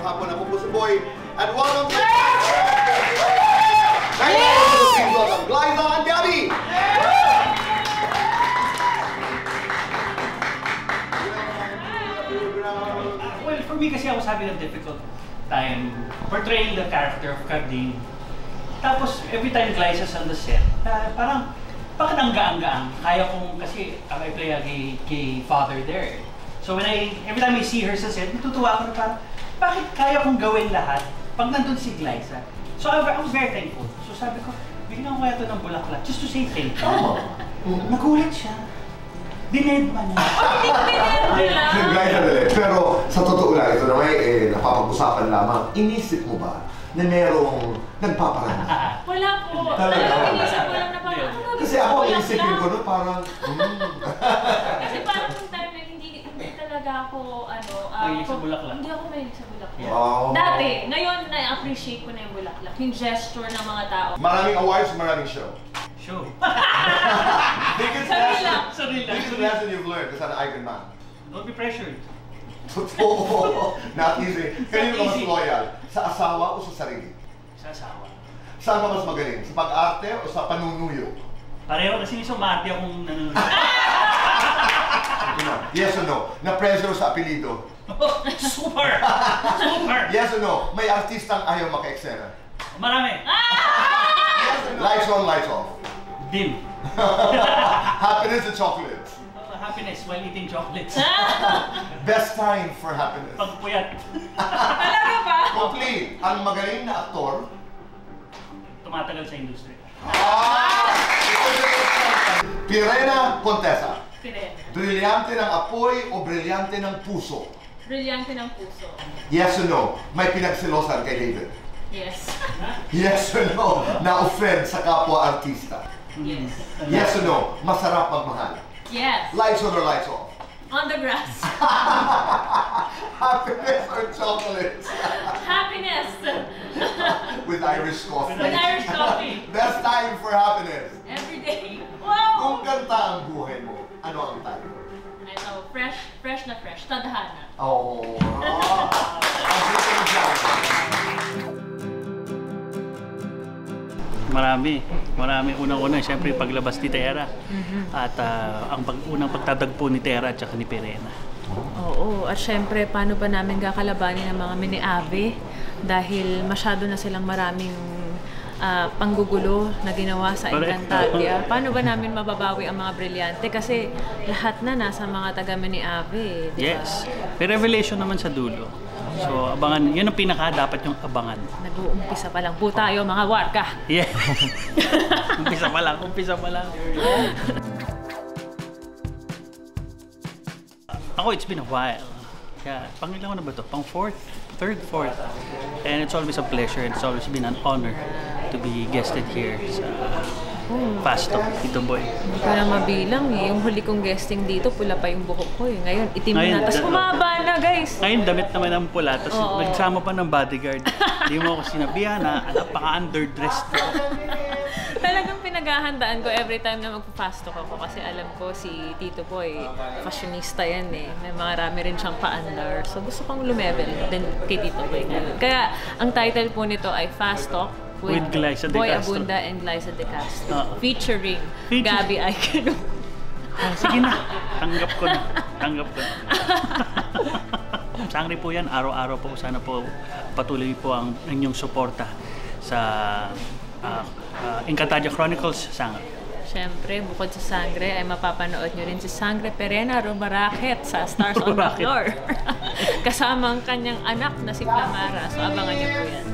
hapon. Ako po si Boy. And welcome to welcome Glyza and Gabby! Well, for me kasi I was having a difficult time portraying the character of Carding. Tapos, every time Glyza's on the set, parang, bakit ang gaang-gaang? Kaya kong, kasi I play a gay father there. So every time I see her sa set, natutuwa ako na parang, bakit kaya kong gawin lahat pag nandun si Glyza? So I was very thankful. So sabi ko, bigyan ko ito ng bulaklak just to say thank you. Nagulat siya. Dinedma niya. Glyza dali. Pero sa totoo lang, ito naman napapag-usapan lamang. Inisip mo ba na merong nagpaparana? Wala po. Talaga? Inisip ko lang na parang, kasi ako inisipin ko no, parang kasi parang yung time na hindi talaga ako, mahilig sa bulaklak. Hindi ako mahilig sa bulaklak. Yeah. Dati, ngayon na-appreciate ko na yung bulaklak. Yung gesture ng mga tao. Maraming awards, maraming show. Show. Biggest lesson you've learned as an icon man. Don't be pressured. Not easy. Kanino ka mas loyal? Sa asawa o sa sarili? Sa asawa. Saan ka mas magaling? Sa pag-arte o sa panunuyo? Pareho kasi sumati akong nanonood. Yes or no? Na-pressure sa apelido? Super! Super! Yes or no? May artistang ayaw maka-eksena? Marami. Yes or no? Lights on, lights off. Dim. Happiness or chocolates? Happiness while eating chocolates. Best time for happiness? Pagpuyat. Talaga ba? Complete. Ang magaling na aktor? Tumatagal sa industry. Pirena Contessa. Pirena. Brilyante ng apoy o brilyante ng puso? Brilyante ng puso. Yes or no? May pinagsilosan kay David? Yes. Yes or no? Na-offend sa kapwa-artista? Yes. Yes or no? Masarap magmahal? Yes. Lights on or lights off? On the grass. Happiness or chocolates? Happiness. With Irish coffee. With Irish coffee. Best time for happiness? Every day. Wow! Kung kanta ang buhay mo, ano ang title? Ito, fresh na fresh. Tadhana. Oh. Ang buhay dyan. Marami. Unang-una, siyempre paglabas ni Tera. At ang unang pagtatagpo ni Tera at saka ni Pirena. Oo, at syempre, paano ba namin kakalabanin ang mga mini-ave? Dahil masyado na silang maraming panggugulo na ginawa sa Encantadia. Paano ba namin mababawi ang mga brilyante? Kasi lahat na nasa mga taga-mini-ave, di ba? Yes. May revelation naman sa dulo. So, abangan. Yun ang pinaka dapat yung abangan. Nag-uumpisa pa lang po tayo, mga warka. Yeah. Umpisa pa lang. Ako, it's been a while. Yeah, pangilan ko na ba ito? Pang third, fourth. And it's always a pleasure and it's always been an honor to be guested here sa Fast Talk, Tito Boy. Hindi ko na mabilang eh. Yung huli kong guesting dito, pula pa yung buhok ko eh. Ngayon, itim na. Tapos humaba na, guys. Ngayon, damit naman ang pula. Tapos nagsama pa ng bodyguard. Hindi mo ako sinabihan na napaka-underdressed ko. Talagang pinaghahandaan ko every time na magpa-fast talk ako kasi alam ko si Tito Boy, fashionista yan eh. May marami rin siyang pa-under. So gusto kong lumevel din kay Tito Boy ngayon. Kaya ang title po nito ay Fast Talk with Glyza De Boy Castro. Abunda and Glyza De Castro. Featuring Gabby Aikeno. Sige na. Tanggap ko na. Sangre po yan. Araw-araw po. Sana po patuloy po ang inyong suporta sa Encantadia Chronicles Sangre. Siyempre, bukod sa Sangre ay mapapanood nyo rin si Sangre Perena Rumaraket sa Stars on the Floor. Kasama ang kanyang anak na si Flamara. So abangan nyo po yan.